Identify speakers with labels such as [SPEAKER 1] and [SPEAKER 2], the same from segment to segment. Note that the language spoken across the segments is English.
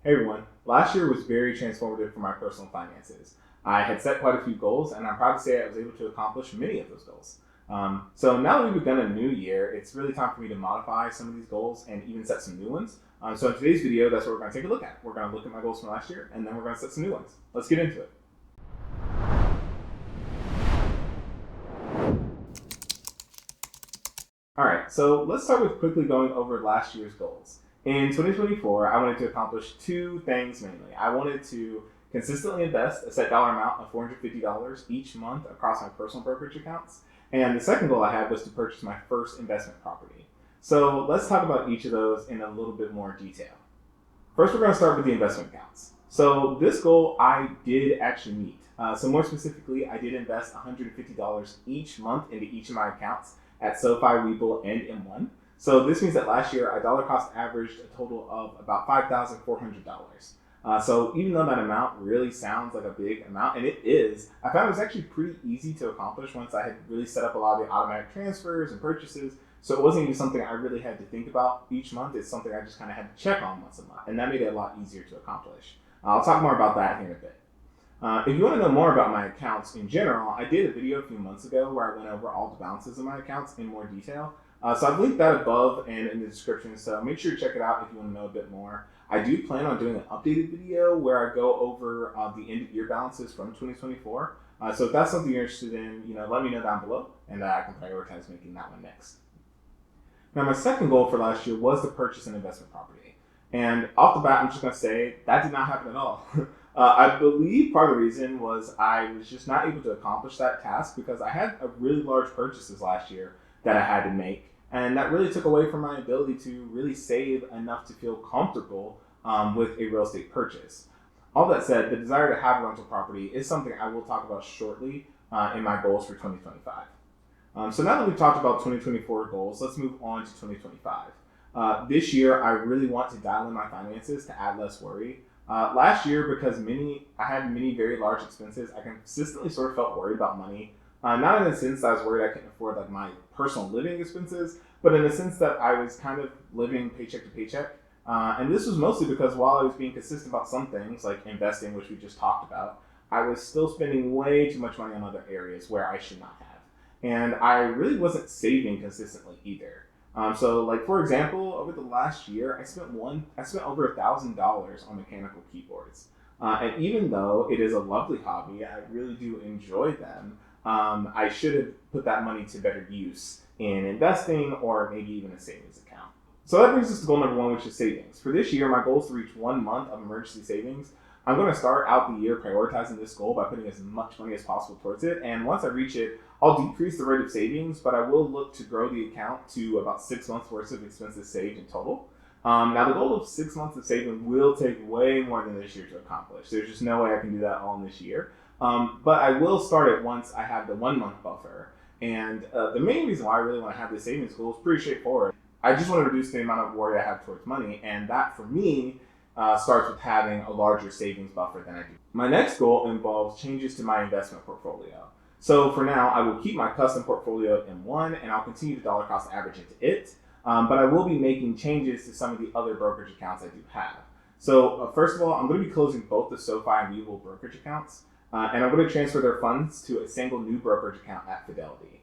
[SPEAKER 1] Hey everyone, last year was very transformative for my personal finances. I had set quite a few goals, and I'm proud to say I was able to accomplish many of those goals. So now that we've begun a new year, it's really time for me to modify some of these goals and even set some new ones. So in today's video, that's what we're going to take a look at. We're going to look at my goals from last year, and then we're going to set some new ones. Let's get into it. All right, so let's start with quickly going over last year's goals. In 2024, I wanted to accomplish two things mainly. I wanted to consistently invest a set dollar amount of $450 each month across my personal brokerage accounts. And the second goal I had was to purchase my first investment property. So let's talk about each of those in a little bit more detail. First, we're going to start with the investment accounts. So this goal I did actually meet. So more specifically, I did invest $150 each month into each of my accounts at SoFi, Webull, and M1. So this means that last year I dollar cost averaged a total of about $5,400. So even though that amount really sounds like a big amount, and it is, I found it was actually pretty easy to accomplish once I had really set up a lot of the automatic transfers and purchases. So it wasn't even something I really had to think about each month. It's something I just kind of had to check on once a month, and that made it a lot easier to accomplish. I'll talk more about that here in a bit. If you want to know more about my accounts in general, I did a video a few months ago where I went over all the balances of my accounts in more detail. So I've linked that above and in the description, so make sure to check it out if you want to know a bit more. I do plan on doing an updated video where I go over the end of year balances from 2024. So if that's something you're interested in, let me know down below, and I can prioritize making that one next. Now, my second goal for last year was to purchase an investment property. And off the bat, I'm just going to say that did not happen at all. I believe part of the reason was I was just not able to accomplish that task because I had a really large purchases last year that I had to make. And that really took away from my ability to really save enough to feel comfortable with a real estate purchase. All that said, the desire to have a rental property is something I will talk about shortly in my goals for 2025. So now that we've talked about 2024 goals, let's move on to 2025. This year, I really want to dial in my finances to add less worry. Last year, because I had many very large expenses, I consistently sort of felt worried about money. Not in the sense that I was worried I couldn't afford like my personal living expenses, but in the sense that I was kind of living paycheck to paycheck. And this was mostly because while I was being consistent about some things, like investing, which we just talked about, I was still spending way too much money on other areas where I should not have. And I really wasn't saving consistently either. So like for example, over the last year, I spent over $1,000 on mechanical keyboards. And even though it is a lovely hobby, I really do enjoy them. I should have put that money to better use in investing or maybe even a savings account. So that brings us to goal number one, which is savings. For this year, my goal is to reach 1 month of emergency savings. I'm going to start out the year prioritizing this goal by putting as much money as possible towards it. And once I reach it, I'll decrease the rate of savings, but I will look to grow the account to about 6 months worth of expenses saved in total. Now, the goal of 6 months of saving will take way more than this year to accomplish. There's just no way I can do that all in this year. But I will start it once I have the 1 month buffer. And the main reason why I really want to have this savings goal is pretty straightforward. I just want to reduce the amount of worry I have towards money, and that for me starts with having a larger savings buffer than I do. My next goal involves changes to my investment portfolio. So for now, I will keep my custom portfolio in one, and I'll continue to dollar cost average into it. But I will be making changes to some of the other brokerage accounts I do have. So first of all, I'm going to be closing both the SoFi and Webull brokerage accounts, and I'm going to transfer their funds to a single new brokerage account at Fidelity.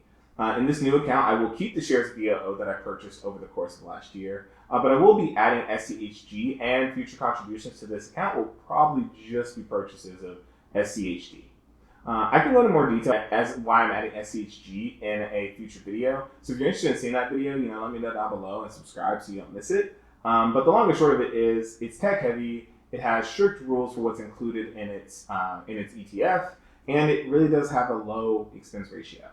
[SPEAKER 1] In this new account, I will keep the shares of VOO that I purchased over the course of last year, but I will be adding SCHG, and future contributions to this account will probably just be purchases of SCHD. I can go into more detail as why I'm adding SCHG in a future video. So if you're interested in seeing that video, let me know down below and subscribe so you don't miss it. But the long and short of it is it's tech heavy. It has strict rules for what's included in its ETF, and it really does have a low expense ratio.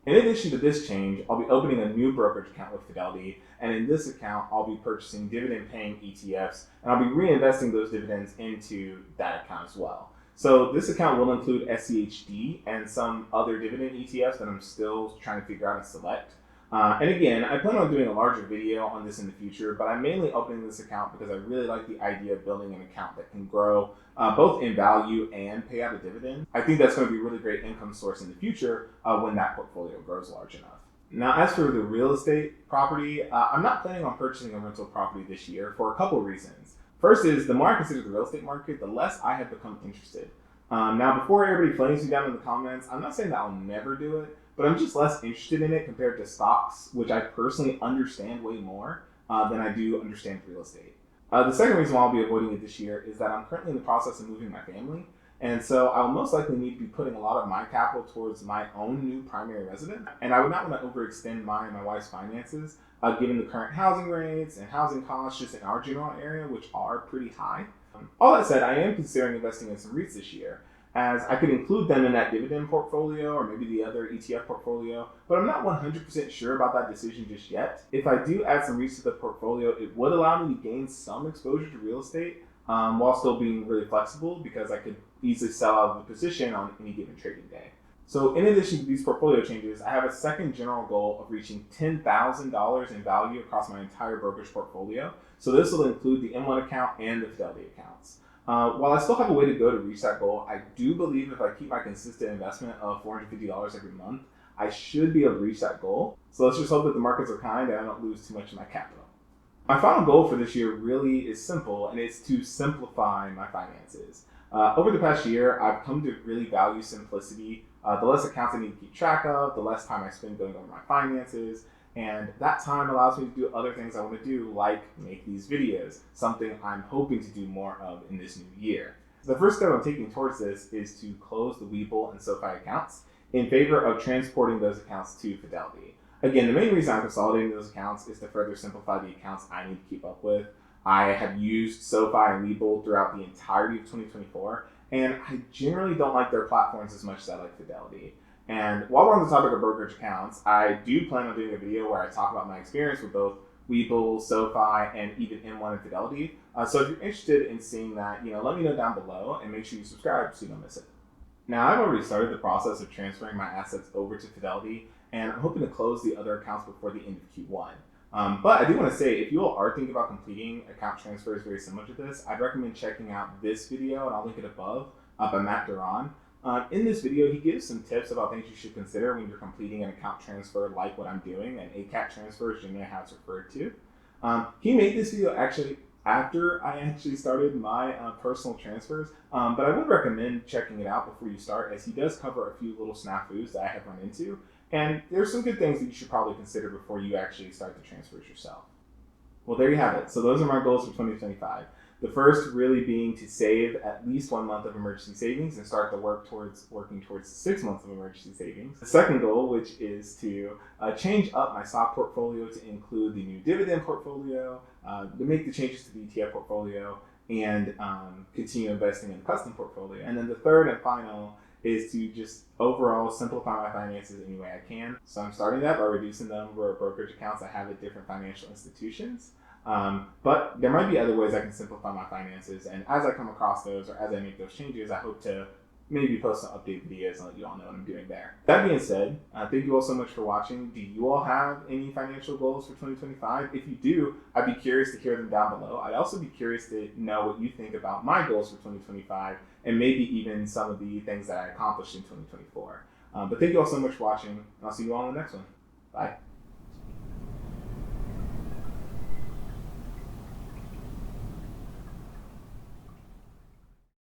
[SPEAKER 1] In addition to this change, I'll be opening a new brokerage account with Fidelity, and in this account, I'll be purchasing dividend-paying ETFs, and I'll be reinvesting those dividends into that account as well. So this account will include SCHD and some other dividend ETFs that I'm still trying to figure out and select. And again, I plan on doing a larger video on this in the future, but I'm mainly opening this account because I really like the idea of building an account that can grow both in value and pay out a dividend. I think that's going to be a really great income source in the future when that portfolio grows large enough. Now, as for the real estate property, I'm not planning on purchasing a rental property this year for a couple of reasons. First is, the more I consider the real estate market, the less I have become interested. Now, before everybody flames me down in the comments, I'm not saying that I'll never do it, but I'm just less interested in it compared to stocks, which I personally understand way more than I do understand real estate. The second reason why I'll be avoiding it this year is that I'm currently in the process of moving my family, and so I'll most likely need to be putting a lot of my capital towards my own new primary residence, and I would not want to overextend my and my wife's finances, given the current housing rates and housing costs just in our general area, which are pretty high. All that said, I am considering investing in some REITs this year, as I could include them in that dividend portfolio or maybe the other ETF portfolio, but I'm not 100% sure about that decision just yet. If I do add some REITs to the portfolio, it would allow me to gain some exposure to real estate while still being really flexible, because I could easily sell out of the position on any given trading day. So in addition to these portfolio changes, I have a second general goal of reaching $10,000 in value across my entire brokerage portfolio. So this will include the M1 account and the Fidelity accounts. While I still have a way to go to reach that goal, I do believe if I keep my consistent investment of $450 every month, I should be able to reach that goal. So let's just hope that the markets are kind and I don't lose too much of my capital. My final goal for this year really is simple, and it's to simplify my finances. Over the past year, I've come to really value simplicity. The less accounts I need to keep track of, the less time I spend going over my finances, and that time allows me to do other things I want to do, like make these videos, something I'm hoping to do more of in this new year. The first step I'm taking towards this is to close the Webull and SoFi accounts in favor of transporting those accounts to Fidelity. Again, the main reason I'm consolidating those accounts is to further simplify the accounts I need to keep up with. I have used SoFi and Webull throughout the entirety of 2024, and I generally don't like their platforms as much as I like Fidelity. And while we're on the topic of brokerage accounts, I do plan on doing a video where I talk about my experience with both Webull, SoFi, and even M1 and Fidelity. So if you're interested in seeing that, let me know down below, and make sure you subscribe so you don't miss it. Now, I've already started the process of transferring my assets over to Fidelity, and I'm hoping to close the other accounts before the end of Q1. But I do want to say, if you all are thinking about completing account transfers very similar to this, I'd recommend checking out this video, and I'll link it above, by Matt Duran. In this video, he gives some tips about things you should consider when you're completing an account transfer like what I'm doing, an ACAT transfer is generally how it's referred to. He made this video actually after I actually started my personal transfers, but I would recommend checking it out before you start, as he does cover a few little snafus that I have run into. And there's some good things that you should probably consider before you actually start the transfers yourself. Well, there you have it. So those are my goals for 2025. The first really being to save at least 1 month of emergency savings and start to working towards 6 months of emergency savings. The second goal, which is to change up my stock portfolio to include the new dividend portfolio, to make the changes to the ETF portfolio, and continue investing in the custom portfolio. And then the third and final is to just overall simplify my finances any way I can. So I'm starting that by reducing the number of brokerage accounts I have at different financial institutions. But there might be other ways I can simplify my finances, and as I come across those or as I make those changes, I hope to maybe post some update videos and let you all know what I'm doing there. That being said, thank you all so much for watching. Do you all have any financial goals for 2025? If you do, I'd be curious to hear them down below. I'd also be curious to know what you think about my goals for 2025, and maybe even some of the things that I accomplished in 2024. But thank you all so much for watching, and I'll see you all in the next one. Bye.